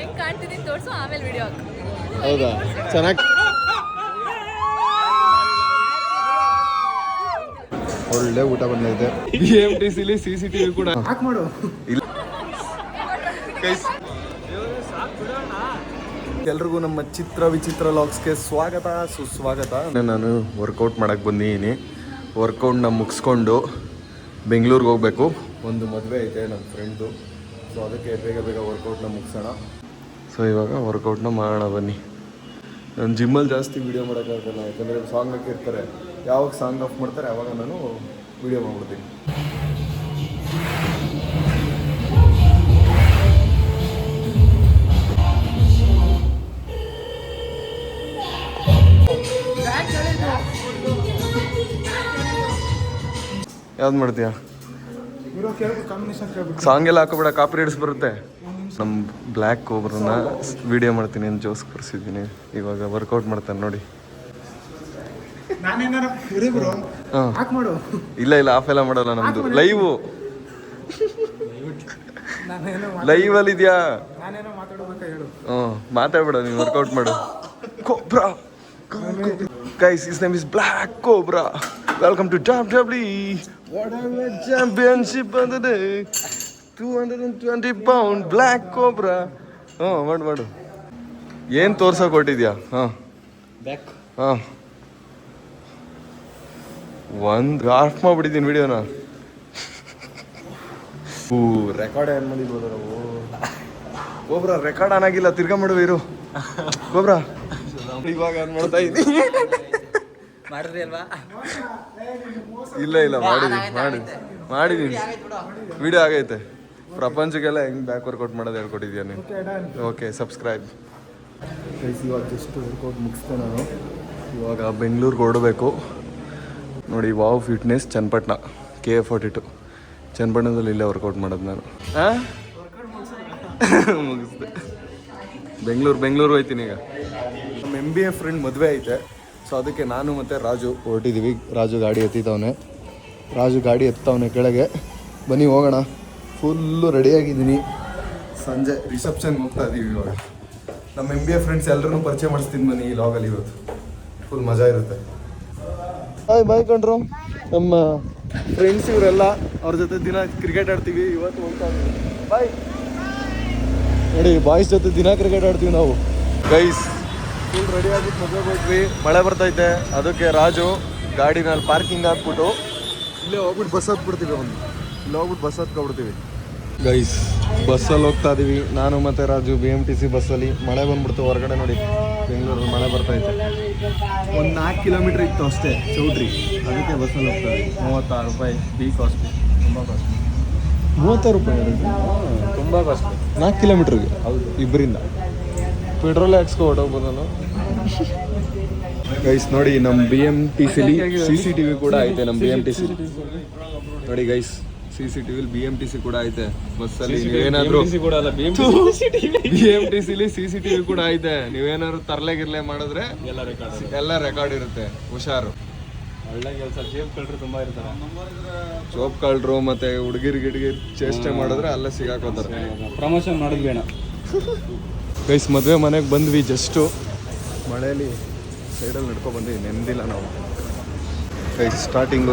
ಹೆಂಗ್ ಕಾಣ್ತಿದ್ದೀನಿ ತೋರ್ಸು, ಆಮೇಲೆ ವಿಡಿಯೋ ಹಾಕು. ಹೌದಾ, ಚೆನ್ನಾಗಿ. ಒಳ್ಳೆ ಊಟ ಬಂದೈತೆ. BMTCಲಿ CCTV ಕೂಡ ಹಾಕ್ ಮಾಡು. ಇಲ್ಲ ಎಲ್ರಿಗೂ ನಮ್ಮ ಚಿತ್ರ ವಿಚಿತ್ರ ಲಾಗ್ಸ್ಗೆ ಸ್ವಾಗತ ಸುಸ್ವಾಗತ. ನಾನು ವರ್ಕೌಟ್ ಮಾಡಕ್ಕೆ ಬಂದಿದ್ದೀನಿ. ವರ್ಕೌಟ್ನ ಮುಗಿಸ್ಕೊಂಡು ಬೆಂಗಳೂರಿಗೆ ಹೋಗಬೇಕು. ಒಂದು ಮದುವೆ ಐತೆ ನಮ್ಮ ಫ್ರೆಂಡ್ದು, ಸೊ ಅದಕ್ಕೆ ಬೇಗ ಬೇಗ ವರ್ಕೌಟ್ನ ಮುಗಿಸೋಣ. ಸೊ ಇವಾಗ ವರ್ಕೌಟ್ನ ಮಾಡೋಣ ಬನ್ನಿ. ನಾನು ಜಿಮ್ಮಲ್ಲಿ ಜಾಸ್ತಿ ವೀಡಿಯೋ ಮಾಡೋಕ್ಕಾಗಲ್ಲ, ಯಾಕಂದರೆ ಸಾಂಗ್ ಹಾಕಿರ್ತಾರೆ. ಯಾವಾಗ ಸಾಂಗ್ ಆಫ್ ಮಾಡ್ತಾರೆ ಆವಾಗ ನಾನು ವೀಡಿಯೋ ಮಾಡ್ಬಿಡ್ತೀನಿ. ಯಾವ್ದು ಮಾಡ್ತೀಯಾ? ಸಾಂಗ್ ಎಲ್ಲ ಹಾಕೋಬೇಡ, ಕಾಪಿ ರೈಟ್ಸ್ ಬರುತ್ತೆ. ನಮ್ಮ ಬ್ಲ್ಯಾಕ್ ಕೋಬ್ರನ್ನ ವಿಡಿಯೋ ಮಾಡ್ತೀನಿ ಅಂತ ಜೋಸ್ ಕರ್ಸಿದ್ದೀನಿ. ಇವಾಗ ವರ್ಕೌಟ್ ಮಾಡ್ತಾನೆ ನೋಡಿ. ಇಲ್ಲ ಇಲ್ಲ, ಆಫ್ ಎಲ್ಲ ಮಾಡಲ್ಲ, ನಮ್ದು ಲೈವ್ ಅಲ್ಲಿ ಇದೆಯಾ? ಮಾತಾಡ್ಬೇಡ, ನೀನು ವರ್ಕೌಟ್ ಮಾಡು. Cobra guys, his name is black cobra. Welcome to WWE championship of the day. 220 pound black cobra. ಮಾಡು. ಏನು ತೋರ್ಸೋಕೆ ಕೊಟ್ಟಿದ್ಯಾ? ಒಂದು ಆಫ್ ಮಾಡ್ಬಿಟ್ಟಿದ್ದೀನಿ ವಿಡಿಯೋನ. ರೆಕಾರ್ಡ್ ಏನು ಮಾಡಿರ್ಬೋದ ನಾವು? ಕೋಬ್ರಾ ರೆಕಾರ್ಡ್ ಆನಾಗಿಲ್ಲ, ತಿರ್ಗಾ ಮಾಡುವ ಇರು. ಕೋಬ್ರಾ ಇವಾಗ ಏನು ಮಾಡ್ತಾ ಇದ್ದೀನಿ? ಮಾಡಿದ್ರಿ ಅಲ್ವಾ? ಇಲ್ಲ ಮಾಡಿದೀನಿ. ವಿಡಿಯೋ ಆಗೈತೆ. ಪ್ರಪಂಚಕ್ಕೆಲ್ಲ ಹೆಂಗೆ ಬ್ಯಾಕ್ ವರ್ಕೌಟ್ ಮಾಡೋದು ಹೇಳ್ಕೊಟ್ಟಿದ್ಯಾ ನೀವು? Okay, subscribe. ಇವಾಗ ಜಸ್ಟ್ ವರ್ಕೌಟ್ ಮುಗಿಸ್ದೆ ನಾನು. ಇವಾಗ ಬೆಂಗಳೂರಿಗೆ ಹೊರಡಬೇಕು ನೋಡಿ. ವಾವ್ ಫಿಟ್ನೆಸ್ ಚನ್ನಪಟ್ಟಣ, KF42 ಚನ್ನಪಟ್ಟಣದಲ್ಲಿ ಇಲ್ಲೇ ವರ್ಕೌಟ್ ಮಾಡೋದು ನಾನು. ಮುಗಿಸ್ದೆ. ಬೆಂಗಳೂರು ಹೋಯ್ತೀನಿ ಈಗ. ನಮ್ಮ MBA ಫ್ರೆಂಡ್ ಮದುವೆ ಐತೆ, ಸೊ ಅದಕ್ಕೆ ನಾನು ಮತ್ತು ರಾಜು ಹೊರಟಿದ್ದೀವಿ. ರಾಜು ಗಾಡಿ ಎತ್ತವನೆ ಕೆಳಗೆ. ಬನ್ನಿ ಹೋಗೋಣ. ಫುಲ್ಲು ರೆಡಿಯಾಗಿದ್ದೀನಿ. ಸಂಜೆ ರಿಸೆಪ್ಷನ್ಗೆ ಹೋಗ್ತಾ ಇದ್ದೀವಿ. ಇವಾಗ ನಮ್ಮ MBA ಫ್ರೆಂಡ್ಸ್ ಎಲ್ಲರೂ ಪರಿಚಯ ಮಾಡಿಸ್ತೀನಿ ಬನ್ನಿ ಈ ಲಾಗಲ್ಲಿ. ಇವತ್ತು ಫುಲ್ ಮಜಾ ಇರುತ್ತೆ. ಬಾಯ್ ಕಂಡ್ರು. ನಮ್ಮ ಫ್ರೆಂಡ್ಸ್ ಇವರೆಲ್ಲ, ಅವ್ರ ಜೊತೆ ದಿನ ಕ್ರಿಕೆಟ್ ಆಡ್ತೀವಿ. ಇವತ್ತು ಹೋಗ್ತಾ ಇದ್ದೀವಿ. ಬಾಯ್ ನೋಡಿ, ಬಾಯ್ಸ್ ಜೊತೆ ದಿನ ಕ್ರಿಕೆಟ್ ಆಡ್ತೀವಿ ನಾವು. ಗೈಸ್ ಫುಲ್ ರೆಡಿ ಆಗಿದ್ದು ಮದುವೆಗೆ ಹೋಗ್ತೀವಿ. ಮಳೆ ಬರ್ತೈತೆ, ಅದಕ್ಕೆ ರಾಜು ಗಾಡಿನಲ್ಲಿ ಪಾರ್ಕಿಂಗ್ ಹಾಕ್ಬಿಟ್ಟು ಇಲ್ಲೇ ಹೋಗ್ಬಿಟ್ಟು ಬಸ್ ಹತ್ಬಿಡ್ತೀವಿ. ಇಲ್ಲೇ ಹೋಗ್ಬಿಟ್ಟು ಬಸ್ ಹತ್ಕೊಬಿಡ್ತೀವಿ. ಗೈಸ್ ಬಸ್ಸಲ್ಲಿ ಹೋಗ್ತಾ ಇದೀವಿ, ನಾನು ಮತ್ತು ರಾಜು BMTC ಬಸ್ಸಲ್ಲಿ. ಮಳೆ ಬಂದ್ಬಿಡ್ತು ಹೊರಗಡೆ ನೋಡಿ, ಬೆಂಗಳೂರಲ್ಲಿ ಮಳೆ ಬರ್ತೈತೆ. ಒಂದು 4 ಕಿಲೋಮೀಟ್ರ್ ಇತ್ತು ಅಷ್ಟೇ ಚೌಟ್ರಿ, ಅದಕ್ಕೆ ಬಸ್ಸಲ್ಲಿ ಹೋಗ್ತಾ ಇದ್ದೀವಿ. 36 ರೂಪಾಯಿ ಬಿ ಕಾಸ್ಟ್ಲಿ, ತುಂಬ ಕಾಸ್ಟ್ಲಿ. 36 ರೂಪಾಯಿ ತುಂಬ ಕಾಸ್ಟ್ಲಿ 4 ಕಿಲೋಮೀಟ್ರಿಗೆ. ಹೌದು, ಇಬ್ಬರಿಂದ ಪೆಟ್ರೋಲ್ ಹಾಕ್ಸ್ಕೊ ಹೊಟ್ಟೋಗ್ಬೋದಲ್ಲ. ಗೈಸ್ ನೋಡಿ, ನಮ್ಮ BMTCಲಿ CCTV ಕೂಡ ಐತೆ. ನಮ್ಮ BMTC ನೋಡಿ ಗೈಸ್, CCTVಲಿ BMTC ಕೂಡ ಐತೆ ಬಸ್ಸಲ್ಲಿ. ನೀವೇನಾದ್ರು BMTCಲಿ CCTV ಕೂಡ ಐತೆ. ನೀವೇನಾದ್ರು ತರ್ಲೆ ಮಾಡಿದ್ರೆ ಎಲ್ಲ ರೆಕಾರ್ಡ್ ಇರುತ್ತೆ. ಹುಷಾರು. ಒಳ್ಳೆ ಕೆಲಸ. ಜೇಬ್ ಕಳ್ರು ತುಂಬ ಇರ್ತಾರೆ. ಜೋಬ್ ಕಳ್ರು ಮತ್ತೆ ಹುಡುಗಿರ್ ಚೇಷ್ಟೆ ಮಾಡಿದ್ರೆ ಅಲ್ಲೇ ಸಿಗಾಕೋತಾರೆ. ಪ್ರಮೋಷನ್ ಮಾಡಿದ್ವಿ ಅಣ್ಣ. ಗೈಸ್ ಮದುವೆ ಮನೆಗೆ ಬಂದ್ವಿ. ಜಸ್ಟು ಮಳೆಯಲ್ಲಿ ಸೈಡಲ್ಲಿ ನಡ್ಕೊಂಡು ಬಂದ್ವಿ, ನೆಮ್ಮದಿಲ್ಲ ನಾವು. ಗೈಸ್ ಸ್ಟಾರ್ಟಿಂಗ್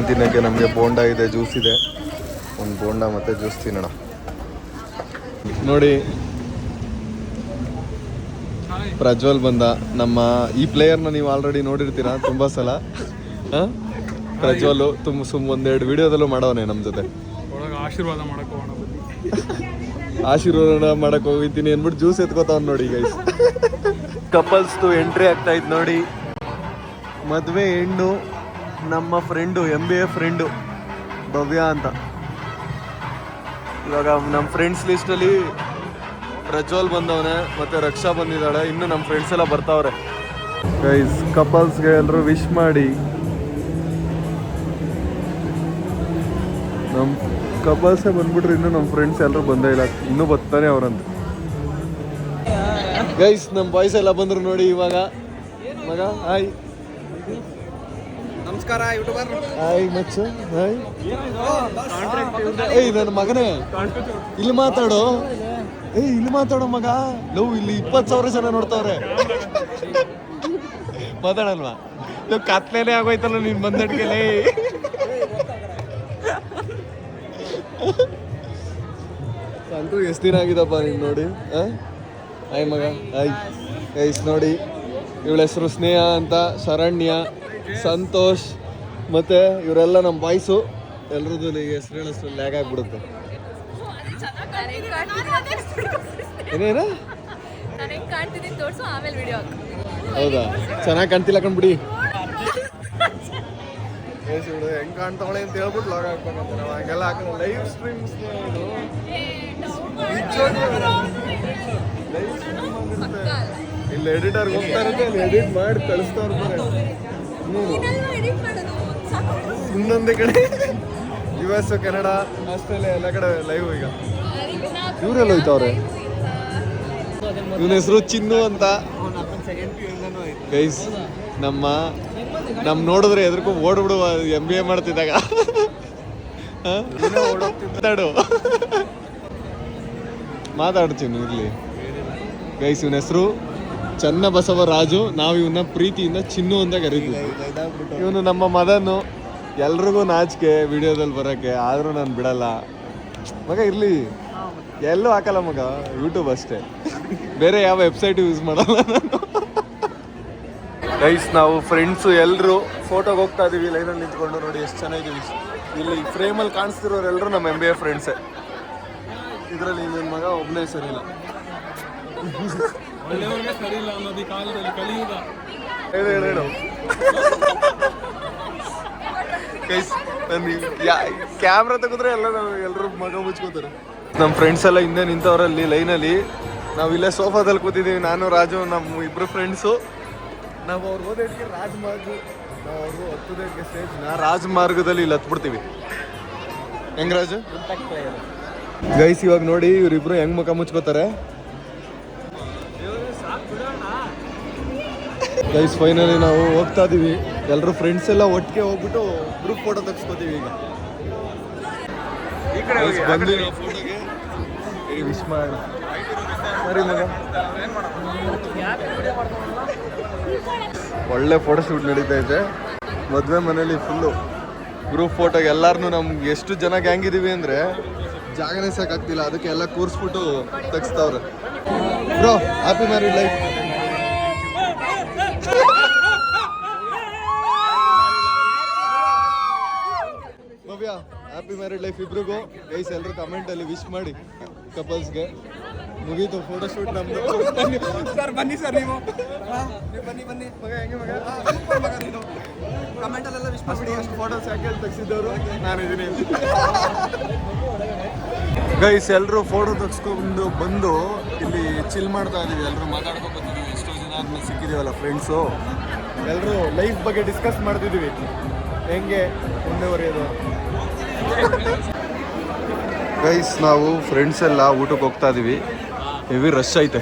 ತಿನ್ನೋಕ್ಕೆ ನಮಗೆ ಬೋಂಡ ಇದೆ, ಜ್ಯೂಸ್ ಇದೆ. ಒಂದು ಬೋಂಡ ಮತ್ತು ಜ್ಯೂಸ್ ತಿನ್ನೋಣ. ನೋಡಿ ಪ್ರಜ್ವಲ್ ಬಂದ. ನಮ್ಮ ಈ ಪ್ಲೇಯರ್ನ ನೀವು ಆಲ್ರೆಡಿ ನೋಡಿರ್ತೀರ ತುಂಬ ಸಲ. ಪ್ರಜ್ವಲ್ ಒಂದೆರಡು ವಿಡಿಯೋದಲ್ಲೂ ಮಾಡವನೆ ನಮ್ಮ ಜೊತೆ. ಆಶೀರ್ವಾದ ಮಾಡಕ್ಕೆ ಹೋಗಿದ್ದೀನಿ ಅಂದ್ಬಿಟ್ಟು ಜ್ಯೂಸ್ ಎತ್ಕೋತಾವ್ ನೋಡಿ ಗೈಸ್. ಕಪಲ್ಸ್ದು ಎಂಟ್ರಿ ಆಗ್ತಾ ಇತ್ತು ನೋಡಿ. ಮದುವೆ ಹೆಣ್ಣು ನಮ್ಮ ಫ್ರೆಂಡು, MBA ಫ್ರೆಂಡು ಭವ್ಯ ಅಂತ. ಇವಾಗ ನಮ್ಮ ಫ್ರೆಂಡ್ಸ್ ಲಿಸ್ಟಲ್ಲಿ ಪ್ರಜ್ವಲ್ ಬಂದವನೆ, ಮತ್ತು ರಕ್ಷಾ ಬಂದಿದ್ದಾಳೆ. ಇನ್ನು ನಮ್ಮ ಫ್ರೆಂಡ್ಸ್ ಎಲ್ಲ ಬರ್ತಾವ್ರೆ. ಗೈಸ್ ಕಪಲ್ಸ್ಗೆ ಎಲ್ಲರೂ ವಿಶ್ ಮಾಡಿ. ನಮ್ಮ ಕಪಲ್ಸೇ ಬಂದ್ಬಿಟ್ರೆ ಇನ್ನೂ ನಮ್ಮ ಫ್ರೆಂಡ್ಸ್ ಎಲ್ಲರೂ ಬಂದೇ ಇಲ್ಲ, ಇನ್ನೂ ಬರ್ತಾನೆ ಅವ್ರಂತ. ಗೈಸ್ ನಮ್ಮ ಬಾಯ್ಸ್ ಎಲ್ಲ ಬಂದರು ನೋಡಿ ಇವಾಗ. ಮಗ ಹಾಯ್, ನಮಸ್ಕಾರ ಯೂಟ್ಯೂಬರ್. ಹಾಯ್ ಮಚ್ಚ, ಹಾಯ್. ಏಯ್ ನನ್ನ ಮಗನೇ ಇಲ್ಲಿ ಮಾತಾಡು. ಇಲ್ಲಿ ಮಾತಾಡೋ ಮಗ ಲವ್ ಇಲ್ಲಿ 20,000 ಜನ ನೋಡ್ತಾವ್ರೆ ಮಾತಾಡಲ್ವಾ ಲವ್ ಕತ್ಲೇನೆ ಆಗೋಯ್ತಲ್ಲ ನೀನ್ ಬಂದಡ್ಗೆಲೆ ಅಂತೂ ಎಷ್ಟು ದಿನ ಆಗಿದಪ್ಪ ನೀನ್ ನೋಡಿ ಆಯ್ ಮಗ ಆಯ್ ಗೈಸ್ ನೋಡಿ ಇವಳ ಹೆಸರು ಸ್ನೇಹ ಅಂತ, ಶರಣ್ಯ, ಸಂತೋಷ್, ಮತ್ತೆ ಇವರೆಲ್ಲ ನಮ್ಮ ಬಾಯ್ಸು. ಎಲ್ರದ್ದು ಹೆಸರು ಹೇಳೋಷ್ಟು ಲ್ಯಾಗ್ ಆಗ್ಬಿಡುತ್ತೆ. ಏನೇನ ಕಾಣ್ತಿದ್ದೀನಿ ತೋರ್ಸು ಆಮೇಲೆ ವಿಡಿಯೋ ಹಾಕು. ಹೌದಾ, ಚೆನ್ನಾಗಿ ಕಾಣ್ತಿಲ್ಲ ಕಣ್ಬಿಡಿ. ಹೆಂಗ್ ಕಾಣ್ತಾವಳೆ ಅಂತ ಹೇಳ್ಬಿಟ್ಟು ಲಾಗ್ ಹಾಕ್ಬೇಕಂತ ನಾವು ಹಂಗೆಲ್ಲ ಹಾಕಲ್ಲ. ಲೈವ್ ಸ್ಟ್ರೀಮ್ಸ್ ಇಲ್ಲಿ ಎಡಿಟರ್ ಹೋಗ್ತಾ ಇರುತ್ತೆ, ಅಲ್ಲಿ ಎಡಿಟ್ ಮಾಡಿ ಕಳಿಸ್ತಾ ಇರ್ತಾರೆ. ಇನ್ನೊಂದೇ ಕಡೆ US, ಕೆನಡಾ, ಆಸ್ಟ್ರೇಲಿಯಾ ಎಲ್ಲ ಕಡೆ ಲೈವ್ ಈಗ. ಇವರೆಲ್ಲ ಹೋಯ್ತವ್ರೆ. ಇವನ ಹೆಸರು ಚಿನ್ನು ಅಂತ ಗೈಸ್. ನಮ್ ನೋಡಿದ್ರೆ ಎದ್ರಕ್ಕೂ ಓಡ್ಬಿಡುವ MBA ಮಾಡ್ತಿದ್ದಾಗ. ಮಾತಾಡು ಚಿನ್ನು ಇರ್ಲಿ ಗೈಸ್. ಇವನ ಹೆಸರು ಚನ್ನಬಸವ ರಾಜು. ನಾವು ಇವನ್ನ ಪ್ರೀತಿಯಿಂದ ಚಿನ್ನು ಅಂತ ಕರೀತೀವಿ. ಇವನು ನಮ್ಮ ಮದನ್ನು. ಎಲ್ರಿಗೂ ನಾಚಿಕೆ ವಿಡಿಯೋದಲ್ಲಿ ಬರೋಕ್ಕೆ, ಆದರೂ ನಾನು ಬಿಡಲ್ಲ ಮಗ. ಇರ್ಲಿ, ಎಲ್ಲೂ ಹಾಕಲ್ಲ ಮಗ, ಯೂಟ್ಯೂಬ್ ಅಷ್ಟೇ, ಬೇರೆ ಯಾವ ವೆಬ್ಸೈಟ್ ಯೂಸ್ ಮಾಡಲ್ಲ ನಾನು. ಗೈಸ್ ನಾವು ಫ್ರೆಂಡ್ಸು ಎಲ್ಲರೂ ಫೋಟೋಗೆ ಹೋಗ್ತಾ ಇದೀವಿ ಲೈನಲ್ಲಿ ನಿಂತ್ಕೊಂಡು. ನೋಡಿ ಎಷ್ಟು ಚೆನ್ನಾಗಿದ್ದೀವಿ. ಇಲ್ಲಿ ಫ್ರೇಮಲ್ಲಿ ಕಾಣಿಸ್ತಿರೋರೆಲ್ಲರೂ ನಮ್ಮ MBA ಫ್ರೆಂಡ್ಸೇ. ಇದರಲ್ಲಿ ನನ್ನ ಮಗ ಒಬ್ಬನೇ ಸರಿ ಇಲ್ಲ. ಹೇಳು ಗೈಸ್, ಕ್ಯಾಮ್ರಾ ತೆಗೆದ್ರೆ ಎಲ್ಲರೂ ಮಗ ಮುಚ್ಕೋತಾರೆ. ನಮ್ಮ ಫ್ರೆಂಡ್ಸ್ ಎಲ್ಲ ಹಿಂದೆ ನಿಂತವರಲ್ಲಿ ಲೈನಲ್ಲಿ. ನಾವು ಇಲ್ಲೇ ಸೋಫಾದಲ್ಲಿ ಕೂತಿದ್ದೀವಿ, ನಾನು ರಾಜು, ನಮ್ಮ ಇಬ್ಬರು ಫ್ರೆಂಡ್ಸು. ನಾವು ಅವ್ರು ಹೋದಕ್ಕೆ ರಾಜಮಾರ್ಗ, ನಾವು ಅವ್ರಿಗೂ ಹತ್ತೋದಕ್ಕೆ ಸ್ಟೇಜ್ನ ರಾಜಮಾರ್ಗದಲ್ಲಿ ಇಲ್ಲಿ ಹತ್ಬಿಡ್ತೀವಿ. ಹೆಂಗ್ ರಾಜು? ಗೈಸ್ ಇವಾಗ ನೋಡಿ ಇವರಿಬ್ರು ಹೆಂಗ್ ಮುಖ ಮುಚ್ಕೋತಾರೆ. ಗೈಸ್ ಫೈನಲಿ ನಾವು ಹೋಗ್ತಾ ಇದೀವಿ. ಎಲ್ಲರೂ ಫ್ರೆಂಡ್ಸ್ ಎಲ್ಲ ಒಟ್ಟಿಗೆ ಹೋಗ್ಬಿಟ್ಟು ಗ್ರೂಪ್ ಫೋಟೋ ತೆಗ್ಸ್ಕೋತೀವಿ ಈಗ. ಬಂದು ಫೋಟೋಗೆ ವಿಶ್ ಮಾಡೋಣ. ಸರಿ ಮಗ, ಒಳ್ಳೆ ಫೋಟೋ ಶೂಟ್ ನಡೀತಾ ಇದೆ ಮದುವೆ ಮನೇಲಿ. ಫುಲ್ಲು ಗ್ರೂಪ್ ಫೋಟೋಗೆ ಎಲ್ಲಾರನ್ನೂ ನಮ್ಗೆ ಎಷ್ಟು ಜನ ಗ್ಯಾಂಗ್ ಇದೀವಿ ಅಂದರೆ ಜಾಗನೇ ಸಾಕಾಗ್ತಿಲ್ಲ. ಅದಕ್ಕೆ ಎಲ್ಲ ಕೂರಿಸ್ಬಿಟ್ಟು ತೆಗಿಸ್ತಾವ್ರೆ. Bro happy married life. Bhavya happy married life ಇಬ್ರಿಗೂ. ಗೈಸ್ ಎಲ್ಲರೂ ಕಮೆಂಟಲ್ಲಿ ವಿಶ್ ಮಾಡಿ ಕಪಲ್ಸ್ಗೆ. ಮುಗೀತು ಫೋಟೋ ಶೂಟ್ ನಮ್ದು. ಸರ್ ಬನ್ನಿ ಸರ್, ನೀವು ಬನ್ನಿ ಮಗ. ಹೆಂಗೆ ಮಗ ನೀನು ಕಮೆಂಟಲ್ಲೆಲ್ಲ ವಿಶ್ ಮಾಡಿ. ಅಷ್ಟು ಫೋಟೋಸ್ ಯಾಕೆ ತೆಗ್ಸಿದ್ದವರು ನಾನಿದ್ದೀನಿ. ಗೈಸ್ ಎಲ್ಲರೂ ಫೋಟೋ ತೆಗ್ಸ್ಕೊಂಡು ಬಂದು ಇಲ್ಲಿ ಚಿಲ್ ಮಾಡ್ತಾ ಇದೀವಿ. ಎಲ್ಲರೂ ಮಾತಾಡ್ಕೊತಿದ್ದೀವಿ. ಎಷ್ಟೋ ಜನ ಆದ್ಮೇಲೆ ಸಿಕ್ಕಿದೀವಲ್ಲ ಫ್ರೆಂಡ್ಸು. ಎಲ್ಲರೂ ಲೈಫ್ ಬಗ್ಗೆ ಡಿಸ್ಕಸ್ ಮಾಡ್ತಿದ್ದೀವಿ, ಹೆಂಗೆ ಮುಂದೆವರೆಯೋದು. ಗೈಸ್ ನಾವು ಫ್ರೆಂಡ್ಸ್ ಎಲ್ಲ ಊಟಕ್ಕೆ ಹೋಗ್ತಾ ಇದೀವಿ. ಹೆವಿ ರಶ್ ಐತೆ.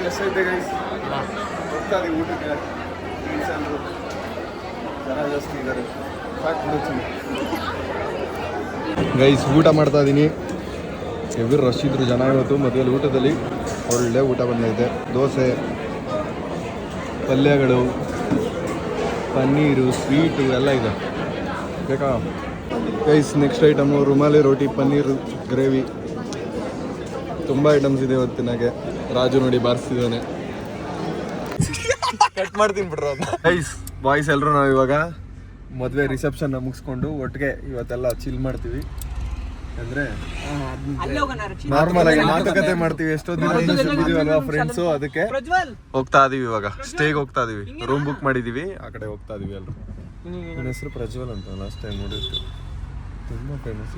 ರಶ್ ಐತೆ ಗೈಸ್. ಹೋಗ್ತಾ ಇದೀವಿ ಊಟಕ್ಕೆ. ಜನ ಜಾಸ್ತಿ ಇದ್ದಾರೆ. ಗೈಸ್ ಊಟ ಮಾಡ್ತಾ ಇದ್ದೀನಿ. ಹೆವಿ ರಶ್ ಇದ್ರು ಜನ ಇವತ್ತು ಮದುವೆಯಲ್ಲಿ. ಊಟದಲ್ಲಿ ಒಳ್ಳೆ ಊಟ ಬಂದೈತೆ. ದೋಸೆ, ಪಲ್ಯಗಳು, ಪನ್ನೀರು, ಸ್ವೀಟು ಎಲ್ಲ ಇದೆ. ಬೇಕಾ ಗೈಸ್? ನೆಕ್ಸ್ಟ್ ಐಟಮು ರುಮಾಲಿ ರೋಟಿ, ಪನ್ನೀರು ಗ್ರೇವಿ. ತುಂಬ ಐಟಮ್ಸ್ ಇದೆ ಇವತ್ತು ತಿನ್ನೋಕ್ಕೆ. ರಾಜು ನೋಡಿ ಬಾರಿಸ್ತಿದ್ದಾನೆ. ಕಟ್ ಮಾಡ್ತೀನಿ ಬಿಡ್ರ ಗೈಸ್. ಬಾಯ್ಸ್ ಎಲ್ಲರೂ ನಾವು ಇವಾಗ ಮದುವೆ ರಿಸೆಪ್ಷನ್ನ ಮುಗಿಸ್ಕೊಂಡು ಒಟ್ಟಿಗೆ ಇವತ್ತೆಲ್ಲ ಚಿಲ್ ಮಾಡ್ತೀವಿ. ಅಂದರೆ ನಾರ್ಮಲ್ ಆಗಿ ಮಾತುಕತೆ ಮಾಡ್ತೀವಿ. ಎಷ್ಟೋ ದಿನ ಸಿಕ್ಕಿದೀವಲ್ವಾ ಫ್ರೆಂಡ್ಸು, ಅದಕ್ಕೆ ಹೋಗ್ತಾ ಇದೀವಿ ಇವಾಗ. ಸ್ಟೇಗೆ ಹೋಗ್ತಾ ಇದೀವಿ. ರೂಮ್ ಬುಕ್ ಮಾಡಿದೀವಿ, ಆ ಕಡೆ ಹೋಗ್ತಾ ಇದೀವಿ ಎಲ್ಲರೂ. ನನ್ನ ಹೆಸರು ಪ್ರಜ್ವಲ್ ಅಂತ. ಲಾಸ್ಟ್ ಟೈಮ್ ನೋಡಿರ್ತೀವಿ, ತುಂಬ ಫೇಮಸ್.